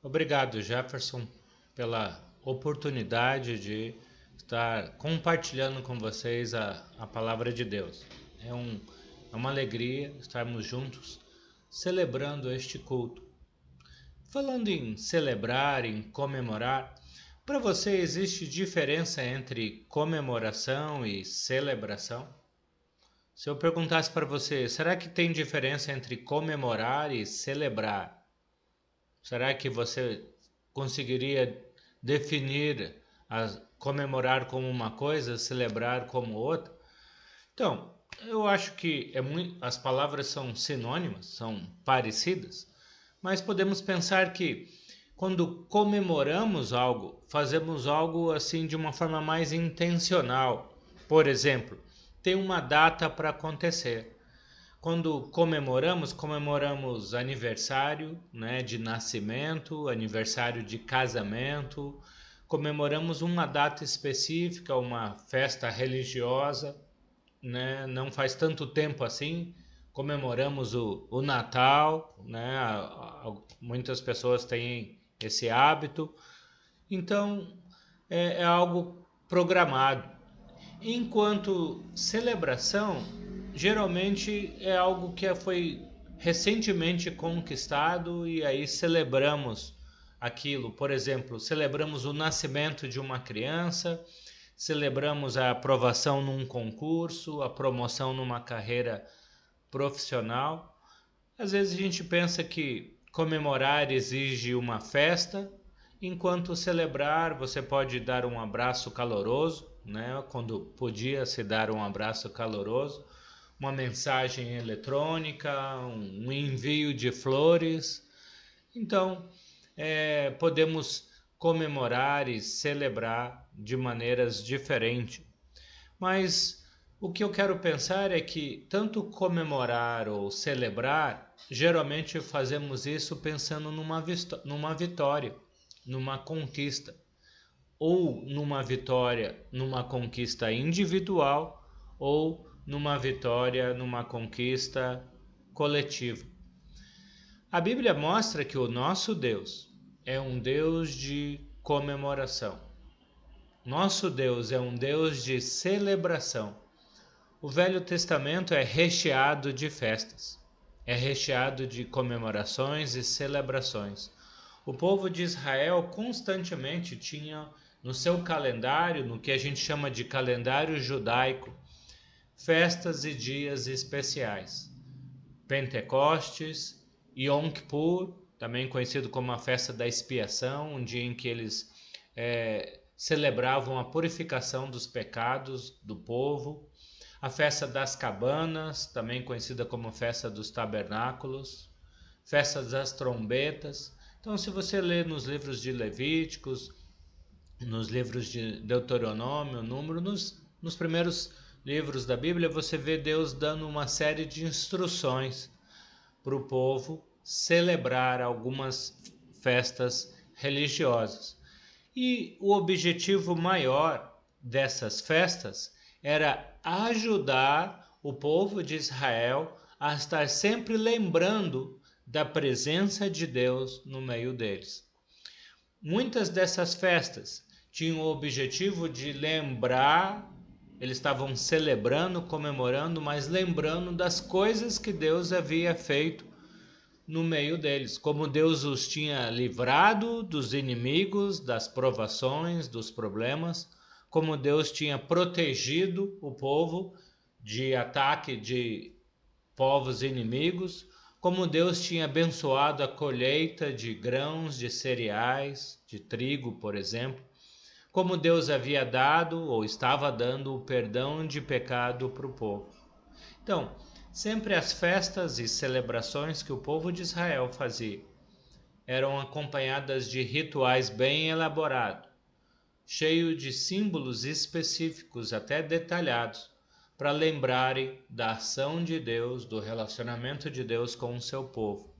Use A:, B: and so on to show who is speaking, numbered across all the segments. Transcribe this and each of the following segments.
A: Obrigado, Jefferson, pela oportunidade de estar compartilhando com vocês a palavra de Deus. É uma alegria estarmos juntos celebrando este culto. Falando em celebrar, em comemorar, para você existe diferença entre comemoração e celebração? Se eu perguntasse para você, será que tem diferença entre comemorar e celebrar? Será que você conseguiria definir comemorar como uma coisa, celebrar como outra? Então, eu acho que as palavras são sinônimas, são parecidas, mas podemos pensar que quando comemoramos algo, fazemos algo assim de uma forma mais intencional. Por exemplo, tem uma data para acontecer. Quando comemoramos aniversário, né, de nascimento, aniversário de casamento, comemoramos uma data específica, uma festa religiosa, né, não faz tanto tempo assim, comemoramos o Natal, né, muitas pessoas têm esse hábito, então é algo programado. Enquanto celebração, geralmente é algo que foi recentemente conquistado e aí celebramos aquilo. Por exemplo, celebramos o nascimento de uma criança, celebramos a aprovação num concurso, a promoção numa carreira profissional. Às vezes a gente pensa que comemorar exige uma festa, enquanto celebrar você pode dar um abraço caloroso, né? Quando podia se dar um abraço caloroso, uma mensagem eletrônica, um envio de flores. Então, podemos comemorar e celebrar de maneiras diferentes. Mas o que eu quero pensar é que tanto comemorar ou celebrar, geralmente fazemos isso pensando numa vitória, numa conquista, ou numa vitória, numa conquista individual, ou numa vitória, numa conquista coletiva. A Bíblia mostra que o nosso Deus é um Deus de comemoração. Nosso Deus é um Deus de celebração. O Velho Testamento é recheado de festas, é recheado de comemorações e celebrações. O povo de Israel constantemente tinha no seu calendário, no que a gente chama de calendário judaico, festas e dias especiais. Pentecostes, Yom Kippur, também conhecido como a festa da expiação, um dia em que eles celebravam a purificação dos pecados do povo. A festa das cabanas, também conhecida como festa dos tabernáculos. Festa das trombetas. Então, se você ler nos livros de Levíticos, nos livros de Deuteronômio, Número, nos primeiros livros da Bíblia, você vê Deus dando uma série de instruções para o povo celebrar algumas festas religiosas. E o objetivo maior dessas festas era ajudar o povo de Israel a estar sempre lembrando da presença de Deus no meio deles. Muitas dessas festas tinham o objetivo de lembrar, eles estavam celebrando, comemorando, mas lembrando das coisas que Deus havia feito no meio deles, como Deus os tinha livrado dos inimigos, das provações, dos problemas, como Deus tinha protegido o povo de ataque de povos inimigos, como Deus tinha abençoado a colheita de grãos, de cereais, de trigo, por exemplo, como Deus havia dado ou estava dando o perdão de pecado para o povo. Então, sempre as festas e celebrações que o povo de Israel fazia eram acompanhadas de rituais bem elaborados, cheios de símbolos específicos, até detalhados, para lembrarem da ação de Deus, do relacionamento de Deus com o seu povo.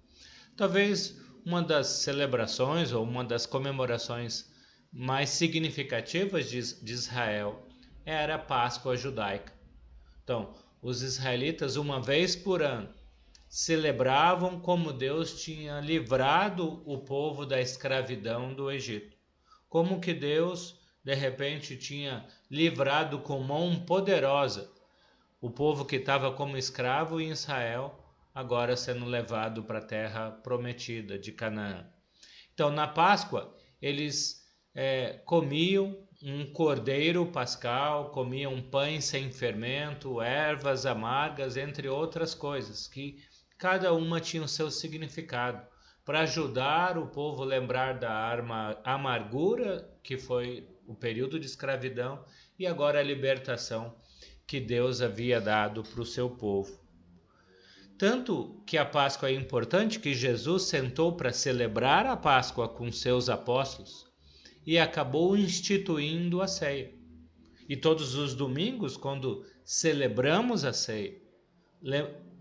A: Talvez uma das celebrações ou uma das comemorações mais significativas de Israel era a Páscoa judaica. Então, os israelitas, uma vez por ano, celebravam como Deus tinha livrado o povo da escravidão do Egito. Como que Deus, de repente, tinha livrado com mão poderosa o povo que estava como escravo em Israel, agora sendo levado para a terra prometida de Canaã. Então, na Páscoa, eles comiam um cordeiro pascal, comiam pães sem fermento, ervas amargas, entre outras coisas, que cada uma tinha o seu significado, para ajudar o povo a lembrar da amargura que foi o período de escravidão e agora a libertação que Deus havia dado para o seu povo. Tanto que a Páscoa é importante que Jesus sentou para celebrar a Páscoa com seus apóstolos e acabou instituindo a ceia. E todos os domingos, quando celebramos a ceia,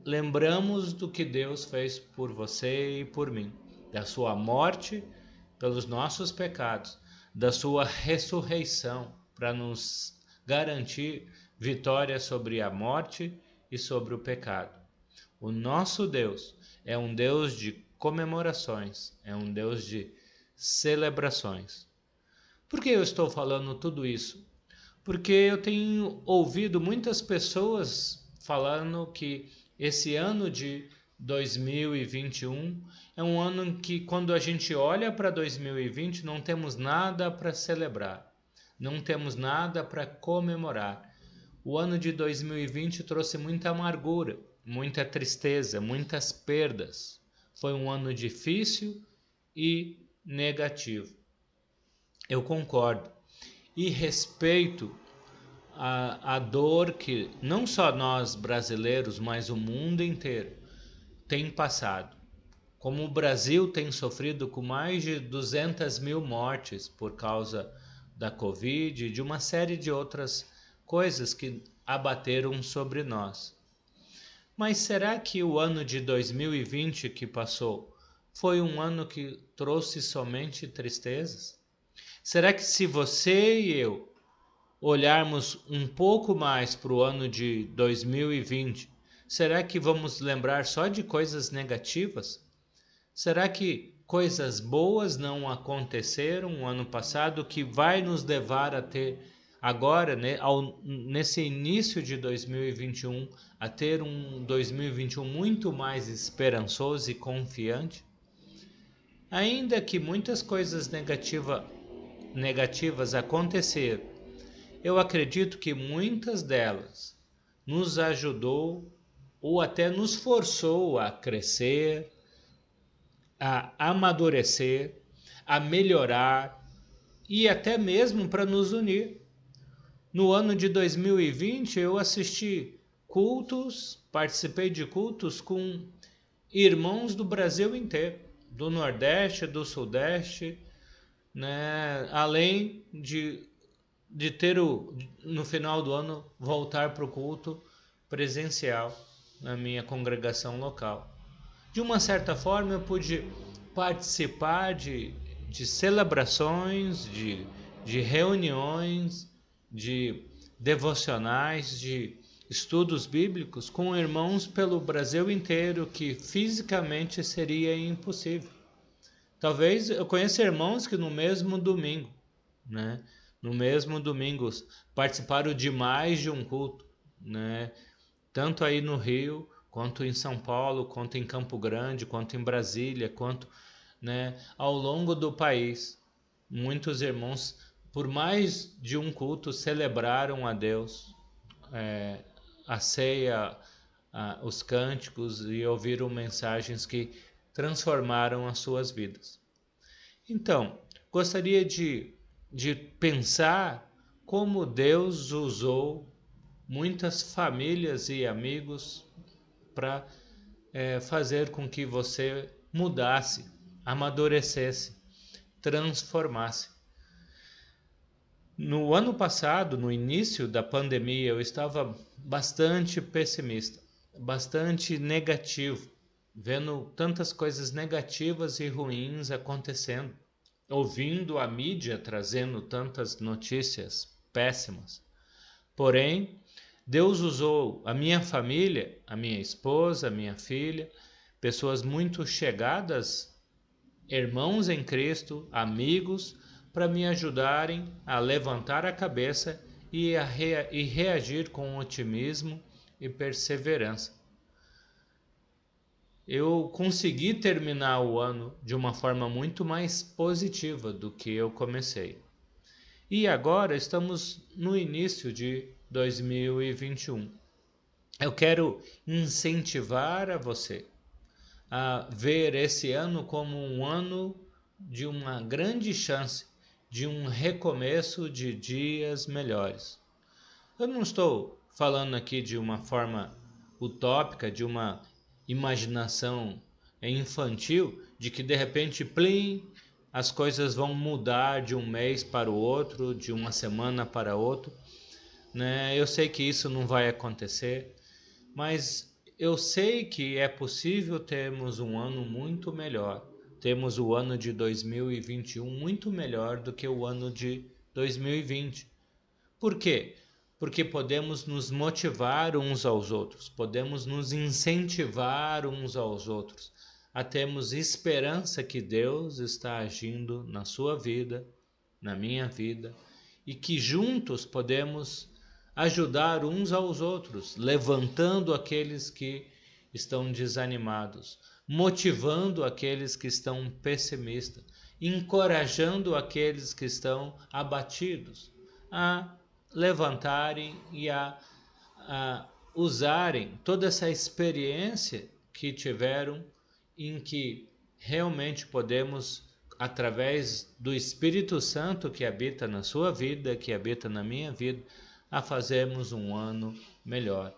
A: lembramos do que Deus fez por você e por mim, da sua morte pelos nossos pecados, da sua ressurreição para nos garantir vitória sobre a morte e sobre o pecado. O nosso Deus é um Deus de comemorações, é um Deus de celebrações. Por que eu estou falando tudo isso? Porque eu tenho ouvido muitas pessoas falando que esse ano de 2021 é um ano em que, quando a gente olha para 2020, não temos nada para celebrar, não temos nada para comemorar. O ano de 2020 trouxe muita amargura, muita tristeza, muitas perdas. Foi um ano difícil e negativo. Eu concordo e respeito a dor que não só nós brasileiros, mas o mundo inteiro tem passado. Como o Brasil tem sofrido com mais de 200 mil mortes por causa da Covid e de uma série de outras coisas que abateram sobre nós. Mas será que o ano de 2020 que passou foi um ano que trouxe somente tristezas? Será que se você e eu olharmos um pouco mais para o ano de 2020, será que vamos lembrar só de coisas negativas? Será que coisas boas não aconteceram no ano passado que vai nos levar a ter agora, né, nesse início de 2021, a ter um 2021 muito mais esperançoso e confiante? Ainda que muitas coisas negativas aconteceram, eu acredito que muitas delas nos ajudou ou até nos forçou a crescer, a amadurecer, a melhorar e até mesmo para nos unir. No ano de 2020 eu assisti cultos, participei de cultos com irmãos do Brasil inteiro, do Nordeste, do Sudeste, né? Além de ter no final do ano voltar para o culto presencial na minha congregação local. De uma certa forma eu pude participar de celebrações, de reuniões, de devocionais, de estudos bíblicos com irmãos pelo Brasil inteiro, que fisicamente seria impossível. Talvez eu conheça irmãos que no mesmo domingo, né? No mesmo domingo participaram de mais de um culto, né? Tanto aí no Rio, quanto em São Paulo, quanto em Campo Grande, quanto em Brasília, quanto, né, ao longo do país. Muitos irmãos, por mais de um culto, celebraram a Deus, a ceia, os cânticos, e ouviram mensagens que transformaram as suas vidas. Então, gostaria de pensar como Deus usou muitas famílias e amigos para fazer com que você mudasse, amadurecesse, transformasse. No ano passado, no início da pandemia, eu estava bastante pessimista, bastante negativo, vendo tantas coisas negativas e ruins acontecendo, ouvindo a mídia trazendo tantas notícias péssimas. Porém, Deus usou a minha família, a minha esposa, a minha filha, pessoas muito chegadas, irmãos em Cristo, amigos, para me ajudarem a levantar a cabeça e reagir com otimismo e perseverança. Eu consegui terminar o ano de uma forma muito mais positiva do que eu comecei. E agora estamos no início de 2021. Eu quero incentivar a você a ver esse ano como um ano de uma grande chance, de um recomeço de dias melhores. Eu não estou falando aqui de uma forma utópica, de uma imaginação infantil, de que de repente, plim, as coisas vão mudar de um mês para o outro, de uma semana para outro, né? Eu sei que isso não vai acontecer, mas eu sei que é possível termos um ano muito melhor. Temos o ano de 2021 muito melhor do que o ano de 2020. Por quê? Porque podemos nos motivar uns aos outros, podemos nos incentivar uns aos outros, a termos esperança que Deus está agindo na sua vida, na minha vida, e que juntos podemos ajudar uns aos outros, levantando aqueles que estão desanimados, motivando aqueles que estão pessimistas, encorajando aqueles que estão abatidos a levantarem e a usarem toda essa experiência que tiveram, em que realmente podemos, através do Espírito Santo que habita na sua vida, que habita na minha vida, a fazermos um ano melhor.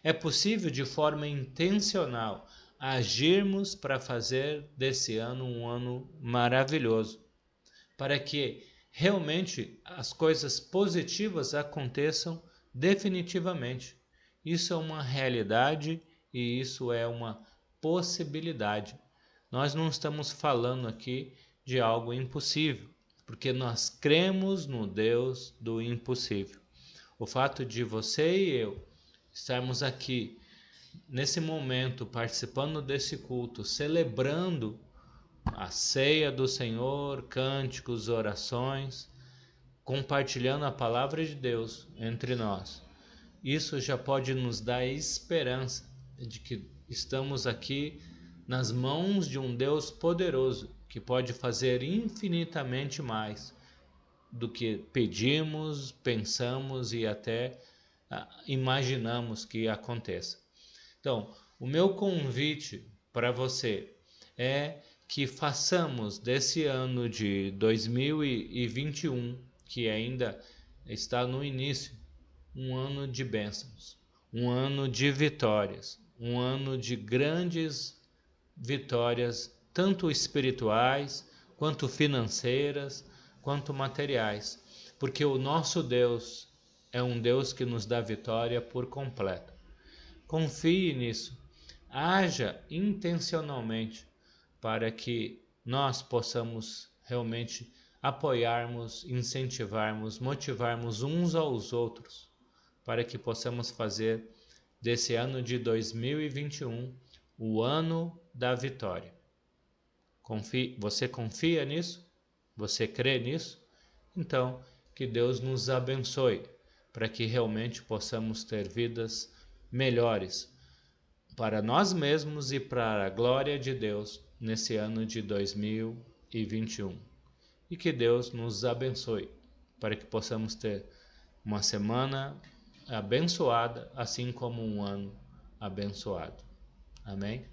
A: É possível, de forma intencional, agirmos para fazer desse ano um ano maravilhoso, para que realmente as coisas positivas aconteçam definitivamente. Isso é uma realidade e isso é uma possibilidade. Nós não estamos falando aqui de algo impossível, porque nós cremos no Deus do impossível. O fato de você e eu estarmos aqui nesse momento, participando desse culto, celebrando a ceia do Senhor, cânticos, orações, compartilhando a palavra de Deus entre nós. Isso já pode nos dar esperança de que estamos aqui nas mãos de um Deus poderoso, que pode fazer infinitamente mais do que pedimos, pensamos e até imaginamos que aconteça. Então, o meu convite para você é que façamos desse ano de 2021, que ainda está no início, um ano de bênçãos, um ano de vitórias, um ano de grandes vitórias, tanto espirituais, quanto financeiras, quanto materiais, porque o nosso Deus é um Deus que nos dá vitória por completo. Confie nisso, haja intencionalmente para que nós possamos realmente apoiarmos, incentivarmos, motivarmos uns aos outros, para que possamos fazer desse ano de 2021 o ano da vitória. Você confia nisso? Você crê nisso? Então, que Deus nos abençoe, para que realmente possamos ter vidas melhores para nós mesmos e para a glória de Deus nesse ano de 2021. E que Deus nos abençoe, para que possamos ter uma semana abençoada, assim como um ano abençoado. Amém?